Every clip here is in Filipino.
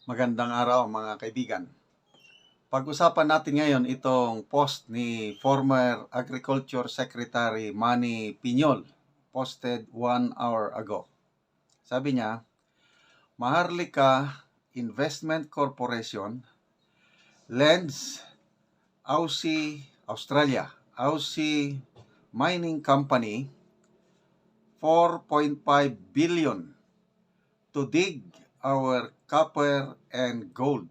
Magandang araw mga kaibigan. Pag-usapan natin ngayon itong post ni former Agriculture Secretary Manny Piñol, posted 1 hour ago. Sabi niya, Maharlika Investment Corporation lends Aussie Mining Company 4.5 billion to dig our copper and gold.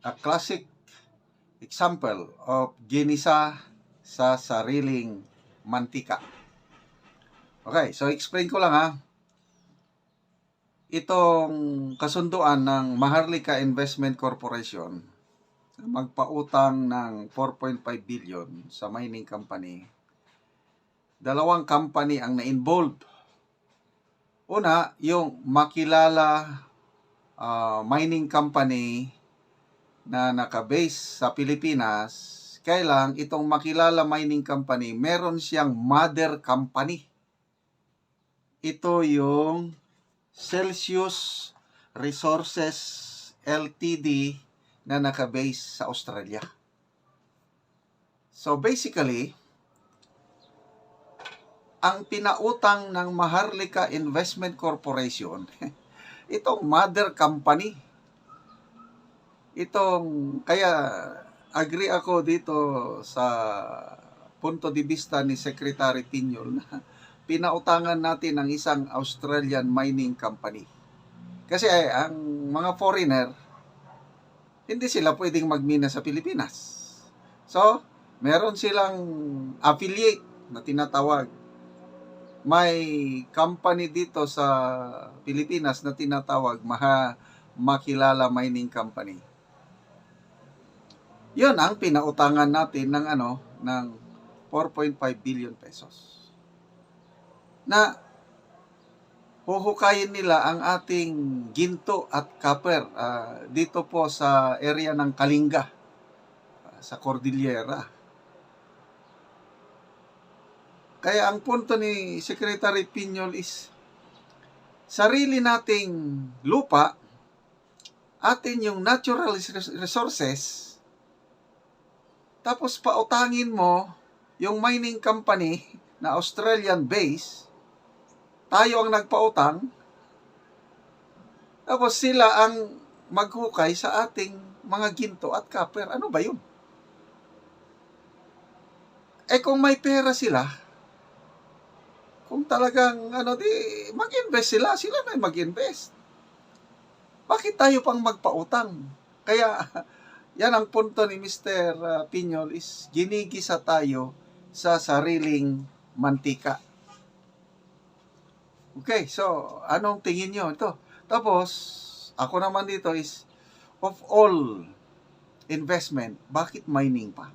A classic example of ginisa sa sariling mantika. Okay, so explain ko lang ha. Itong kasunduan ng Maharlika Investment Corporation magpautang ng 4.5 billion sa mining company. Dalawang company ang na-involved. Una, yung makilala mining company na nakabase sa Pilipinas. Kailang itong makilala mining company, meron siyang mother company. Ito yung Celsius Resources Ltd na nakabase sa Australia. So basically, ang pinautang ng Maharlika Investment Corporation, itong mother company. Kaya agree ako dito sa punto de vista ni Secretary Piñol na pinautangan natin ng isang Australian mining company. Kasi ang mga foreigner, hindi sila pwedeng magmina sa Pilipinas. So, meron silang affiliate na tinatawag. May company dito sa Pilipinas na tinatawag Makilala Mining Company. Yun ang pinautangan natin ng 4.5 billion pesos. Na huhukayin nila ang ating ginto at copper dito po sa area ng Kalinga, sa Cordillera. Kaya ang punto ni Secretary Piñol is, sarili nating lupa, atin yung natural resources, tapos pautangin mo yung mining company na Australian base, tayo ang nagpautang, tapos sila ang maghukay sa ating mga ginto at copper. Ano ba yun? Kung may pera sila, kung talagang mag-invest sila na mag-invest. Bakit tayo pang magpautang? Kaya yan ang punto ni Mr. Piñol is ginigisa tayo sa sariling mantika. Okay, so anong tingin nyo ito? Tapos, ako naman dito is, of all investment, bakit mining pa?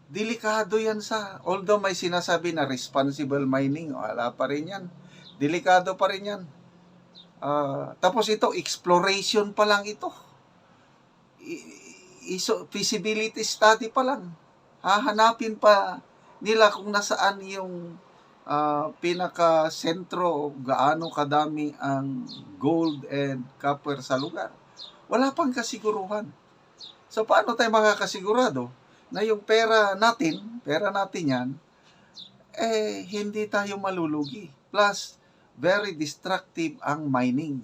Delikado yan although may sinasabi na responsible mining, wala pa rin yan. Delikado pa rin yan. Tapos ito, exploration pa lang ito. Feasibility study pa lang. Hahanapin pa nila kung nasaan yung pinaka-sentro, gaano kadami ang gold and copper sa lugar. Wala pang kasiguruhan. So, paano tayo makakasigurado na yung pera natin yan, hindi tayo malulugi. Plus, very destructive ang mining.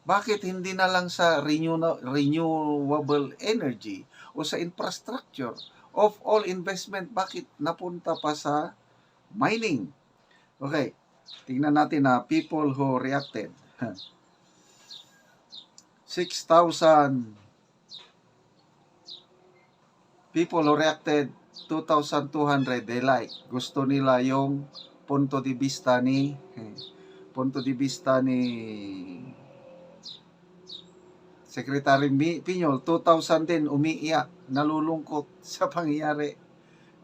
Bakit hindi na lang sa renewable energy o sa infrastructure? Of all investment, bakit napunta pa sa mining? Okay, tingnan natin na people who reacted. 6,000 people who reacted, 2,200 they like. Gusto nila yung punto de vista ni Secretary Piñol. 2,000 din umiiyak, nalulungkot sa pangyayari.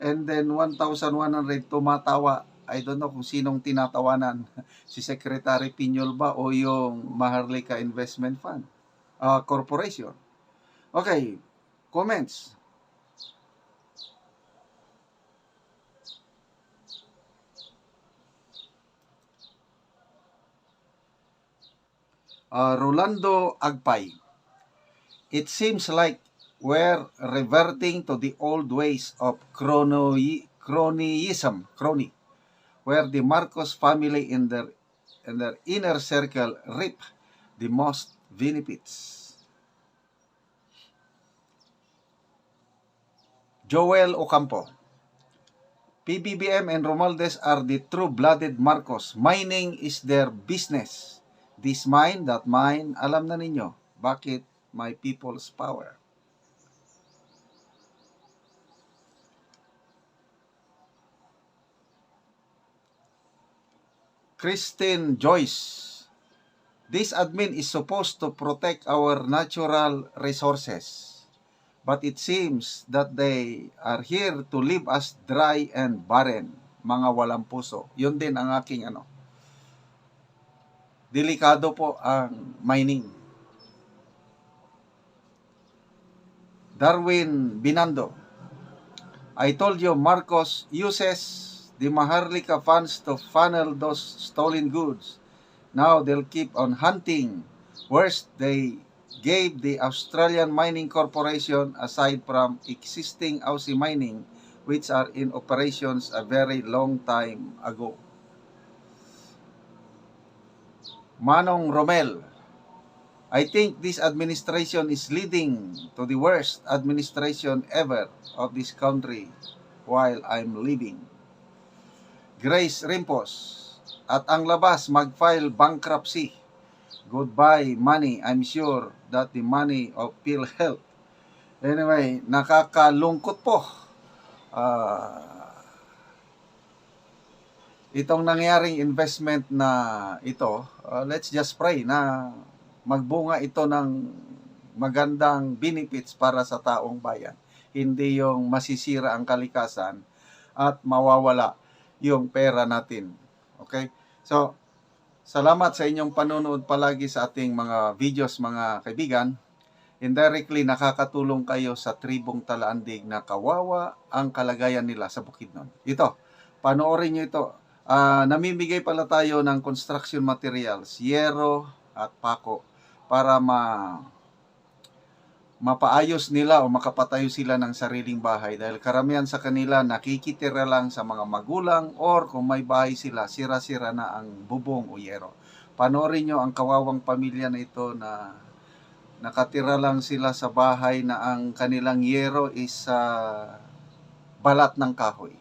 And then 1,100 tumatawa. I don't know kung sinong tinatawanan, si Secretary Piñol ba o yung Maharlika Investment Fund Corporation. Okay, comments. Rolando Agpay. It seems like we're reverting to the old ways of cronyism, where the Marcos family in their inner circle reap the most benefits. Joel Ocampo. PBBM and Romualdez are the true-blooded Marcos. Mining is their business. This mine, that mine, alam na ninyo. Bakit? My people's power. Christine Joyce. This admin is supposed to protect our natural resources. But it seems that they are here to leave us dry and barren. Mga walang puso. Yun din ang aking Delikado po ang mining. Darwin Binando. I told you Marcos uses the Maharlika funds to funnel those stolen goods. Now they'll keep on hunting. Worst, they gave the Australian Mining Corporation, aside from existing Aussie Mining, which are in operations a very long time ago. Manong Romel. I think this administration is leading to the worst administration ever of this country while I'm living. Grace Rimpos. At ang labas, mag-file bankruptcy. Goodbye money. I'm sure that the money of PhilHealth. Anyway, nakakalungkot po. Itong nangyaring investment na ito, let's just pray na magbunga ito ng magandang benefits para sa taong bayan. Hindi yung masisira ang kalikasan at mawawala yung pera natin. Okay? So, salamat sa inyong panonood palagi sa ating mga videos, mga kaibigan. Indirectly, nakakatulong kayo sa tribong Talaandig na kawawa ang kalagayan nila sa Bukidnon. Ito, panoorin nyo ito. Namimigay pala tayo ng construction materials, yero at pako, para mapaayos nila o makapatayo sila ng sariling bahay. Dahil karamihan sa kanila nakikitira lang sa mga magulang or kung may bahay sila, sira-sira na ang bubong o yero. Panoorin nyo ang kawawang pamilya na ito na nakatira lang sila sa bahay na ang kanilang yero is balat ng kahoy.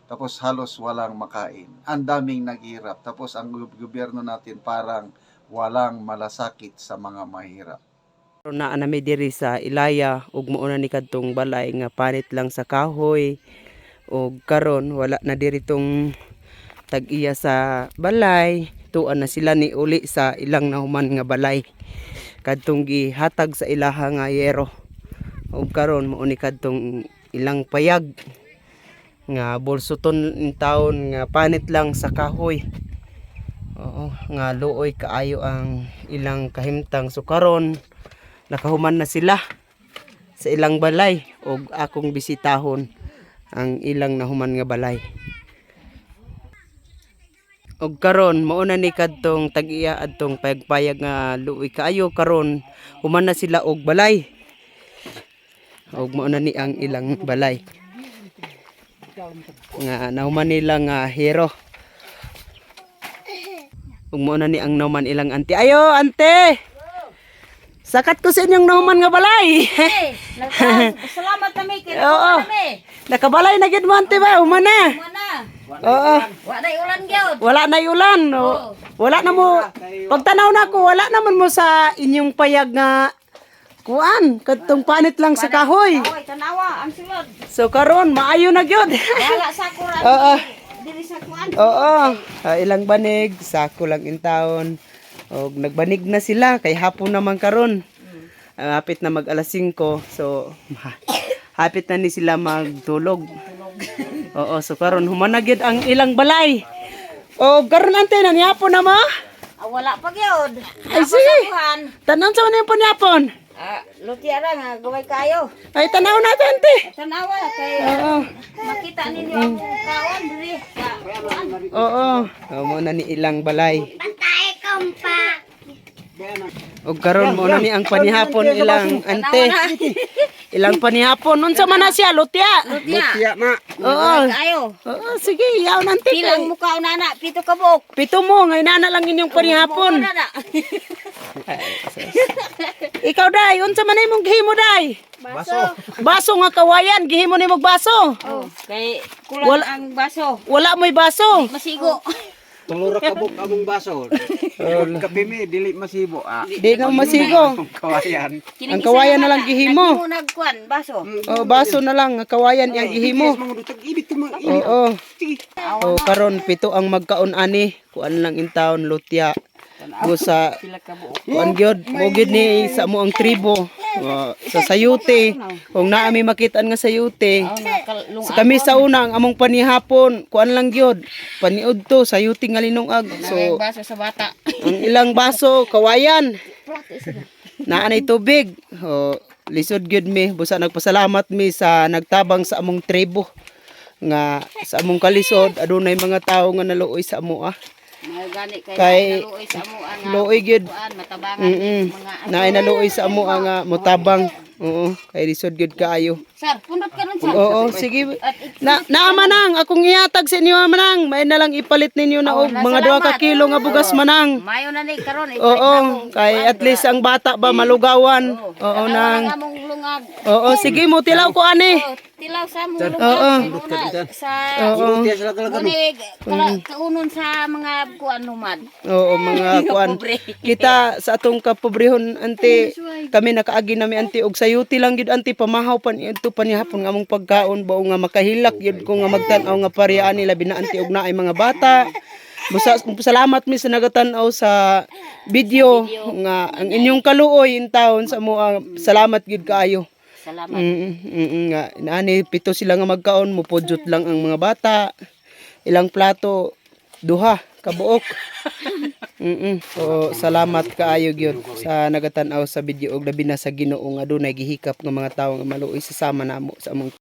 Tapos halos walang makain. Ang daming naghihirap. Tapos ang gobyerno natin parang walang malasakit sa mga mahirap. Na anami diri sa Ilaya ug mao na ni kadtong balay nga panit lang sa kahoy ug karon wala na diri tong tag-iya sa balay, tuan na sila ni uli sa ilang nahuman nga balay kadtong gihatag sa ilaha nga yero ug karon mao ni kadtong ilang payag nga bolsuton in taon nga panit lang sa kahoy. Oo, nga luoy kaayo ang ilang kahimtang. So karon nakahuman na sila sa ilang balay ug akong bisitahon ang ilang nahuman nga balay. Og karon mao na ni kadtong tag-iya adtong payag-payag nga luoy kaayo karon human na sila og balay. Og mao na ni ang ilang balay. Nga nahuman nila nga hero. Ug mao na ni ang nauman ilang ante. Ayo, ante. Sakat ko sa inyong nauman nga balay. Salamat kami kay Oo. kami. Nakabalay na gid mo ante ba? Umana. Mana? Oo. Wa na ulan gyud. Wala na ulan. Wala na mo. Pagtanaw na ko, wala naman mo sa inyong payag nga kuan, kadtong panit lang sa kahoy. Oy, tanawa ang sulod. So karon maayo na gyud. Wala sa kuran. Oo. Diri sa kuan. Oo. Ilang banig, sako lang in taon. Og nagbanig na sila kay hapon naman karon. Hapit na mag alas 5. So hapit na ni sila magtulog. Oo, so karon human na gyud ang ilang balay. O karon ante na niyapon na mo? Wala pa gyud. Ay sige. Tanan sa man yung panyapon. Luti ara nga gaway kayo. Ay tanaw na ante. Tanawa kay Oo. makita ninyo ang kawan diri sa kuan. Oo. Mo na ni ilang balay. Bantay kompa. Og karon mo na ni ang panihapon ilang ante. Ilang panihapon. Unsa man na siya, lutya? Lutya. na. Oo. Kayo. Oo, sige, yaw nante Pilang kay. mukha na pito ka buk. Pito mo, ngay nana lang inyong panihapon. Na. Ikaw day, unsa man imong gihimo day? Baso. Baso nga kawayan, gihimo nimog baso. Oh, kay kulang ang baso. Wala mo'y baso. Masigo. Tulura ka buk among baso. Kape mi dili masibo. Di na masigo. Kawayan. Ang kawayan na lang gihimo. Nagmo nagkuan baso. Oh, baso na lang, nga kawayan yang gihimo. Mga dutag ibit mo. Oo. Oh, karon pito ang magkaon ani, kuan lang in town lutya. Busa Pila ka buk. kuan gyud, mo gyud ni sa mo ang tribo. Sa sayute. Kung naa mi makitaan nga sayute. Nakalung. Kami sa una ang among panihapon, kuan lang gyud. Paniud to sayute nga linungag. So Baso sa bata. ang ilang baso kawayan. Naanay tubig. Lisod gyud mi, busa nagpasalamat mi sa nagtabang sa among tribo nga sa among kalisod adunay mga tawo nga naluoy sa amo. Gani Kay- kay naluoy sa amo ang Luoy gyud. kuan matabangan mga Naay naluoy sa amo nga motabang. Oo, kay lisod gyud kaayo. Sir, pundot ka nun sir. Oo, sige. Na manang akong ihatag sa inyo manang. May na lang ipalit ninyo na og mga 2 ka kilo nga bugas manang. Mayo na ni karon. Oo, kay at least ang bata ba malugawan. Oo nang. Among lungag. Oo, sige mo tilaw ko ani. Tilaw sa mong Oo. lungag. Sa Oo. kunig kaunon sa mga kuan lumad. Oo, mga kuan. Pobre. Kita sa atong kapobrehon ante kami nakaagi nami ante og sayuti lang gyud ante pamahaw pan ito panihapon nga among pagkaon bao nga makahilak gyud ko nga magtan-aw nga paryaan nila binaanti og naay mga bata. Salamat mi sa nagatan-aw sa video nga ang inyong kaluoy in town sa mo salamat gyud kaayo. Salamat. Nga inaani pito sila nga magkaon mo podyot lang ang mga bata. Ilang plato duha kabuok. So salamat kaayo gyud sa nagatan-aw sa video og labi na sa Ginoo nga adunay gihikap nga mga tawo nga maluoy sa sama namo sa among